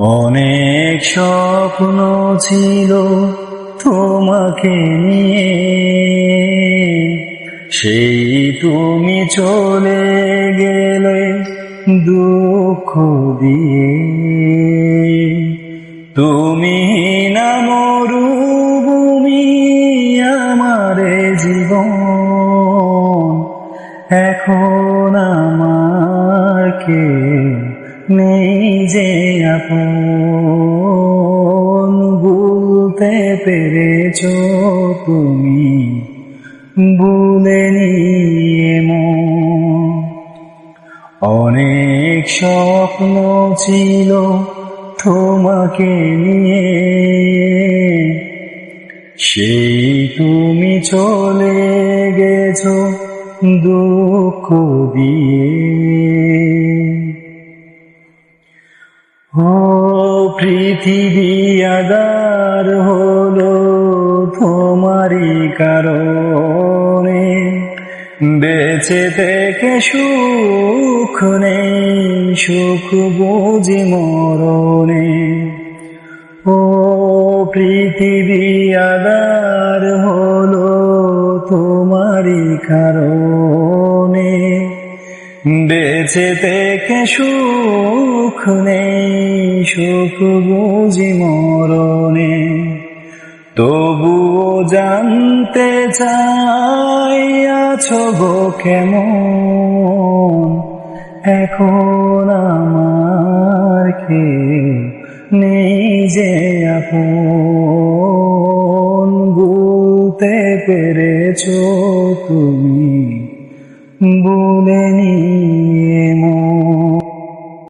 অনেক স্বপ্ন ছিল তোমাকে নিয়ে, সেই তুমি চলে গেলে দুঃখ দিয়ে। তুমি না মরুভূমি আমারে জীবন, এখন আমার কেউ নেই যে আপন। ভুলতে পেরেছো তুমি, ভুলে নিয়ে মন। অনেক স্বপ্ন ছিল তোমাকে নিয়ে, সেই তুমি চলে গেছো দুঃখ দিয়ে। ও পৃথিবী আঁধার হলো তোমারই কারণে, বেঁচে থেকে সুখ নেই, সুখ বুঝি মরণে। ও পৃথিবী আঁধার হলো তোমারই কারণে, বেঁচে থেকে সুখ নেই, সুখ বুঝি মরণে। তবুও জানতে চাই আছো গো কেমন, এখন আমার কেউ নেই যে আপন। ভুলতে পেরেছো তুমি,